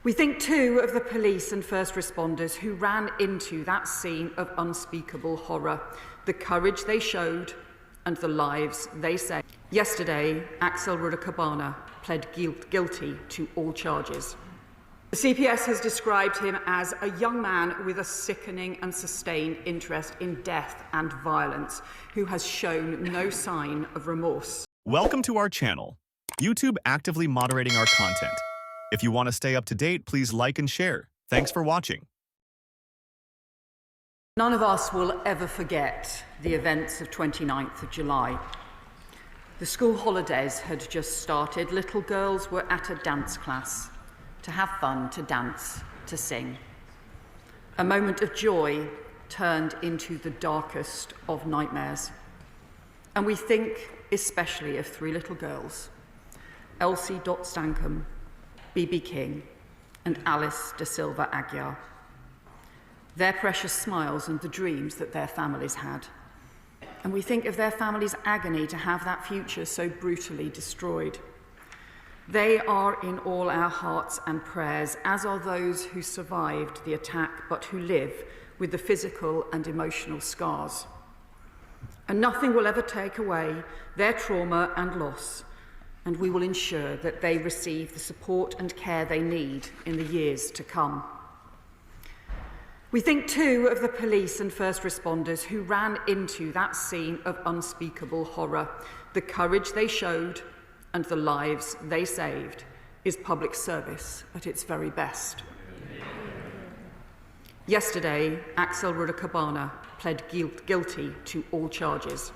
We think too of the police and first responders who ran into that scene of unspeakable horror, the courage they showed and the lives they saved. Yesterday, Axel Rudakubana pled guilty to all charges. The CPS has described him as a young man with a sickening and sustained interest in death and violence, who has shown no sign of remorse. Welcome to our channel. YouTube actively moderating our content. If you want to stay up to date, please like and share. Thanks for watching. None of us will ever forget the events of 29th of July. The school holidays had just started. Little girls were at a dance class to have fun, to dance, to sing. A moment of joy turned into the darkest of nightmares. And we think especially of three little girls, Elsie Dot Stankham, B.B. King, and Alice De Silva Aguiar. Their precious smiles and the dreams that their families had. And we think of their families' agony to have that future so brutally destroyed. They are in all our hearts and prayers, as are those who survived the attack but who live with the physical and emotional scars. And nothing will ever take away their trauma and loss, and we will ensure that they receive the support and care they need in the years to come. We think too of the police and first responders who ran into that scene of unspeakable horror. The courage they showed and the lives they saved is public service at its very best. Yesterday, Axel Rudakubana pled guilty to all charges.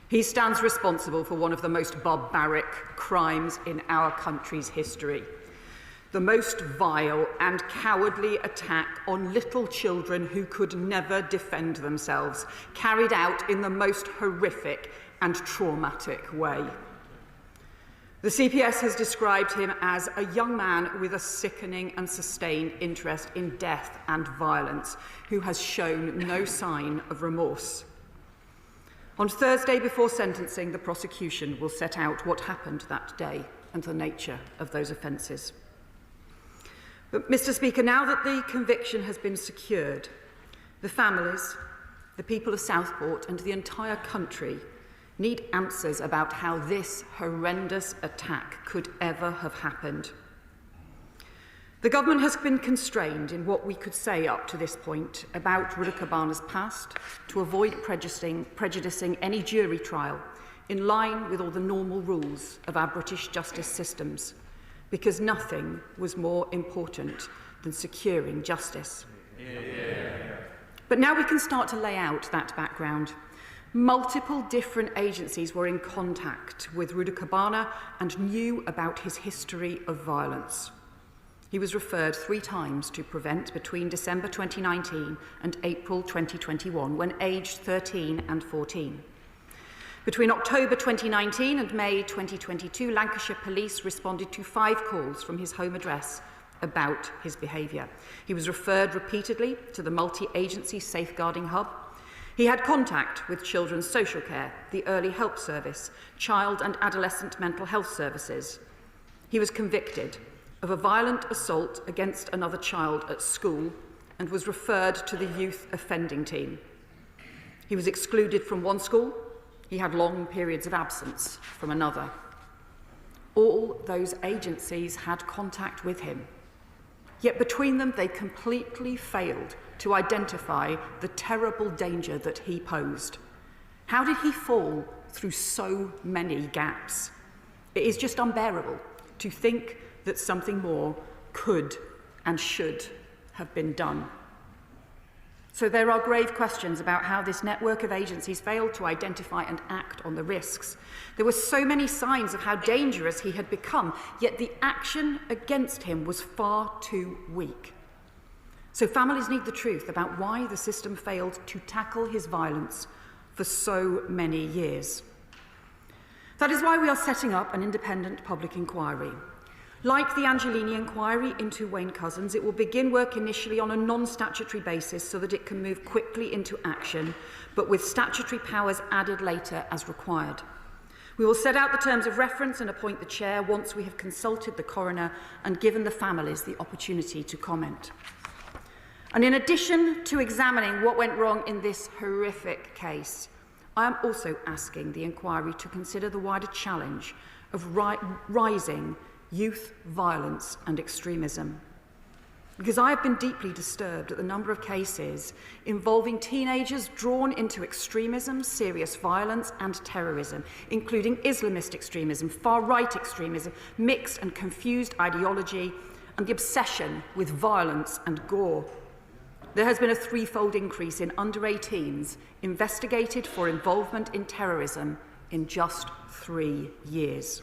He stands responsible for one of the most barbaric crimes in our country's history, the most vile and cowardly attack on little children who could never defend themselves, carried out in the most horrific and traumatic way. The CPS has described him as a young man with a sickening and sustained interest in death and violence, who has shown no sign of remorse. On Thursday before sentencing, the prosecution will set out what happened that day and the nature of those offences. But, Mr. Speaker, now that the conviction has been secured, the families, the people of Southport and the entire country need answers about how this horrendous attack could ever have happened. The government has been constrained in what we could say up to this point about Rudakubana's past to avoid prejudicing any jury trial in line with all the normal rules of our British justice systems, because nothing was more important than securing justice. Yeah. But now we can start to lay out that background. Multiple different agencies were in contact with Rudakubana and knew about his history of violence. He was referred 3 times to Prevent between December 2019 and April 2021, when aged 13 and 14. Between October 2019 and May 2022, Lancashire Police responded to 5 calls from his home address about his behaviour. He was referred repeatedly to the multi-agency safeguarding hub. He had contact with Children's Social Care, the Early Help Service, Child and Adolescent Mental Health Services. He was convicted of a violent assault against another child at school and was referred to the Youth Offending Team. He was excluded from one school. He had long periods of absence from another. All those agencies had contact with him. Yet between them, they completely failed to identify the terrible danger that he posed. How did he fall through so many gaps? It is just unbearable to think that something more could and should have been done. So there are grave questions about how this network of agencies failed to identify and act on the risks. There were so many signs of how dangerous he had become, yet the action against him was far too weak. So families need the truth about why the system failed to tackle his violence for so many years. That is why we are setting up an independent public inquiry. Like the Angelini inquiry into Wayne Couzens, it will begin work initially on a non-statutory basis so that it can move quickly into action, but with statutory powers added later as required. We will set out the terms of reference and appoint the chair once we have consulted the coroner and given the families the opportunity to comment. And in addition to examining what went wrong in this horrific case, I am also asking the inquiry to consider the wider challenge of rising youth violence and extremism. Because I have been deeply disturbed at the number of cases involving teenagers drawn into extremism, serious violence and terrorism, including Islamist extremism, far-right extremism, mixed and confused ideology, and the obsession with violence and gore. There has been a threefold increase in under-18s investigated for involvement in terrorism in just 3 years.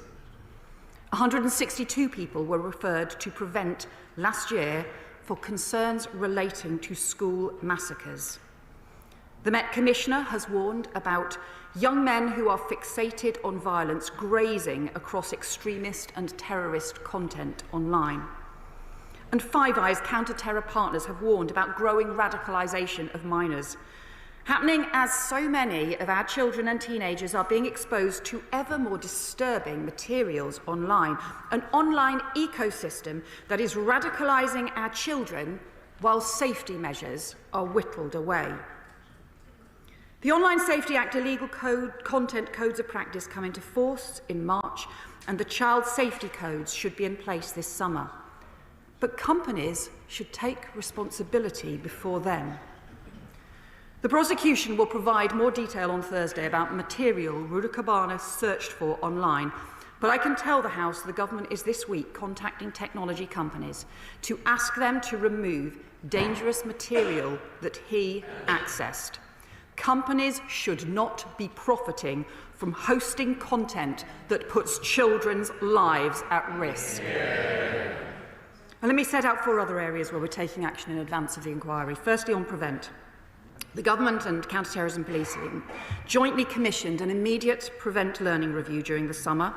162 people were referred to Prevent last year for concerns relating to school massacres. The Met Commissioner has warned about young men who are fixated on violence grazing across extremist and terrorist content online. And Five Eyes counter-terror partners have warned about growing radicalisation of minors, happening as so many of our children and teenagers are being exposed to ever more disturbing materials online, an online ecosystem that is radicalising our children while safety measures are whittled away. The Online Safety Act illegal content codes of practice come into force in March, and the child safety codes should be in place this summer. But companies should take responsibility before then. The prosecution will provide more detail on Thursday about material Rudakubana searched for online, but I can tell the House the government is this week contacting technology companies to ask them to remove dangerous material that he accessed. Companies should not be profiting from hosting content that puts children's lives at risk. And let me set out 4 other areas where we're taking action in advance of the inquiry. Firstly, on Prevent. The government and counter-terrorism policing jointly commissioned an immediate Prevent learning review during the summer,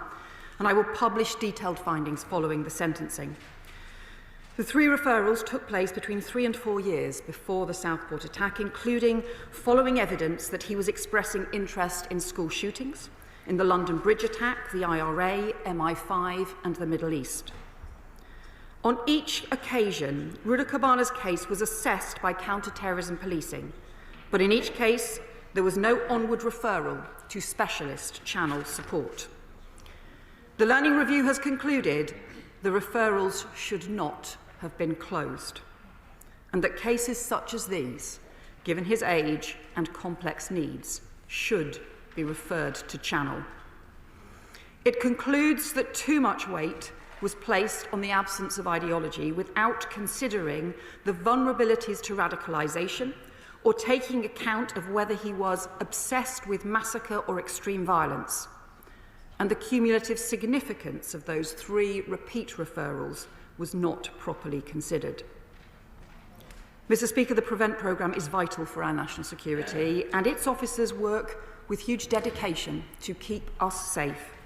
and I will publish detailed findings following the sentencing. The 3 referrals took place between 3 and 4 years before the Southport attack, including following evidence that he was expressing interest in school shootings, in the London Bridge attack, the IRA, MI5 and the Middle East. On each occasion, Rudakubana's case was assessed by counter-terrorism policing, but in each case, there was no onward referral to specialist channel support. The learning review has concluded the referrals should not have been closed, and that cases such as these, given his age and complex needs, should be referred to channel. It concludes that too much weight was placed on the absence of ideology without considering the vulnerabilities to radicalisation or taking account of whether he was obsessed with massacre or extreme violence. And the cumulative significance of those 3 repeat referrals was not properly considered. Mr. Speaker, the Prevent programme is vital for our national security, and its officers work with huge dedication to keep us safe.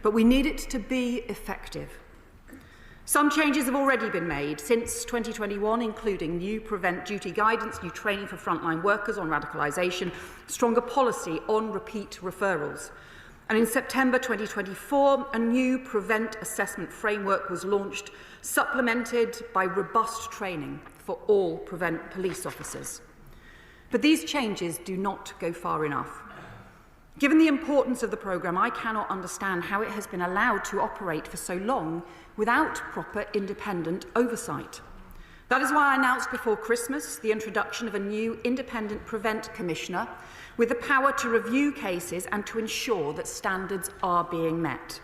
But we need it to be effective. Some changes have already been made since 2021, including new Prevent duty guidance, new training for frontline workers on radicalisation, stronger policy on repeat referrals. And in September 2024, a new Prevent assessment framework was launched, supplemented by robust training for all Prevent police officers. But these changes do not go far enough. Given the importance of the programme, I cannot understand how it has been allowed to operate for so long without proper independent oversight. That is why I announced before Christmas the introduction of a new independent Prevent Commissioner with the power to review cases and to ensure that standards are being met.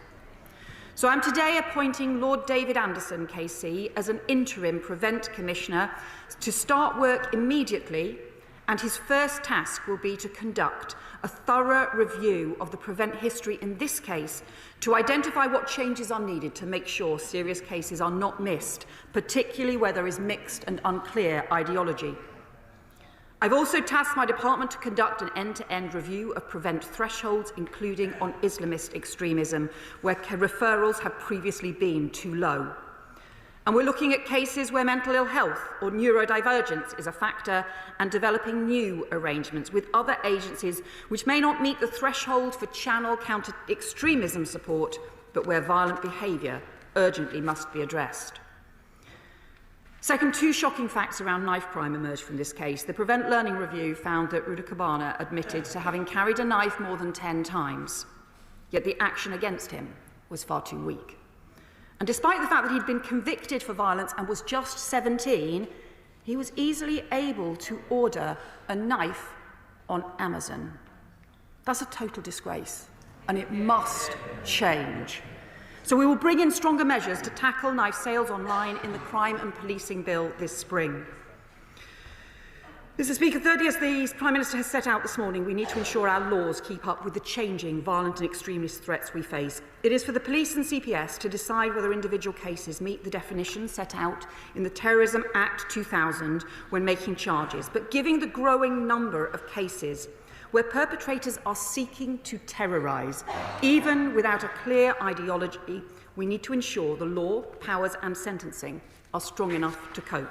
So I'm today appointing Lord David Anderson, KC, as an interim Prevent Commissioner to start work immediately, and his first task will be to conduct a thorough review of the Prevent history in this case to identify what changes are needed to make sure serious cases are not missed, particularly where there is mixed and unclear ideology. I've also tasked my department to conduct an end-to-end review of Prevent thresholds, including on Islamist extremism, where referrals have previously been too low. And we're looking at cases where mental ill health or neurodivergence is a factor and developing new arrangements with other agencies which may not meet the threshold for channel counter-extremism support, but where violent behaviour urgently must be addressed. Second, two shocking facts around knife crime emerged from this case. The Prevent Learning Review found that Rudakubana admitted to having carried a knife more than 10 times, yet the action against him was far too weak. And despite the fact that he'd been convicted for violence and was just 17, he was easily able to order a knife on Amazon. That's a total disgrace, and it must change. So we will bring in stronger measures to tackle knife sales online in the Crime and Policing Bill this spring. Mr. Speaker, thirdly, as the Prime Minister has set out this morning, we need to ensure our laws keep up with the changing violent and extremist threats we face. It is for the police and CPS to decide whether individual cases meet the definitions set out in the Terrorism Act 2000 when making charges. But given the growing number of cases where perpetrators are seeking to terrorise, even without a clear ideology, we need to ensure the law, powers and sentencing are strong enough to cope.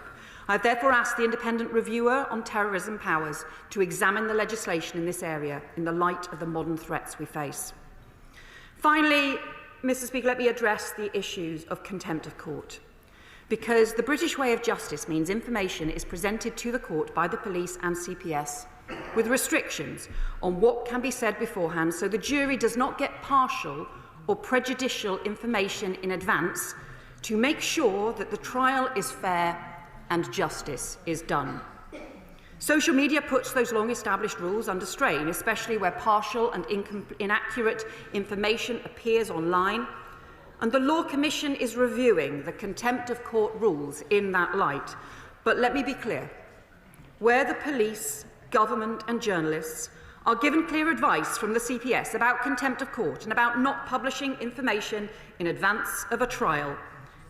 I have therefore asked the independent reviewer on terrorism powers to examine the legislation in this area in the light of the modern threats we face. Finally, Mr. Speaker, let me address the issues of contempt of court. Because the British way of justice means information is presented to the court by the police and CPS with restrictions on what can be said beforehand, so the jury does not get partial or prejudicial information in advance to make sure that the trial is fair and justice is done. Social media puts those long-established rules under strain, especially where partial and inaccurate information appears online, and the Law Commission is reviewing the contempt of court rules in that light. But let me be clear, where the police, government and journalists are given clear advice from the CPS about contempt of court and about not publishing information in advance of a trial,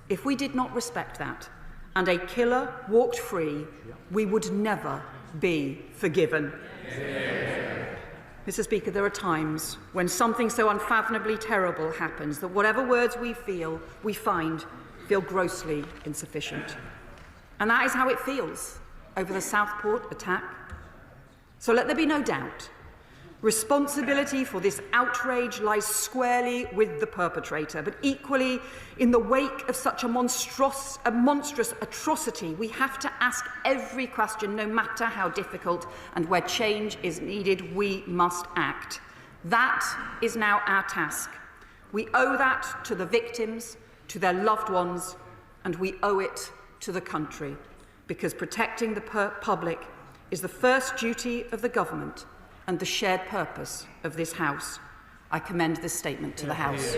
if we did not respect that, and a killer walked free, we would never be forgiven. Mr. Speaker, there are times when something so unfathomably terrible happens that whatever words we find feel grossly insufficient. And that is how it feels over the Southport attack. So let there be no doubt. Responsibility for this outrage lies squarely with the perpetrator, but equally, in the wake of such a monstrous atrocity, we have to ask every question, no matter how difficult, and where change is needed, we must act. That is now our task. We owe that to the victims, to their loved ones, and we owe it to the country, because protecting the public is the first duty of the government and the shared purpose of this House. I commend this statement to the House.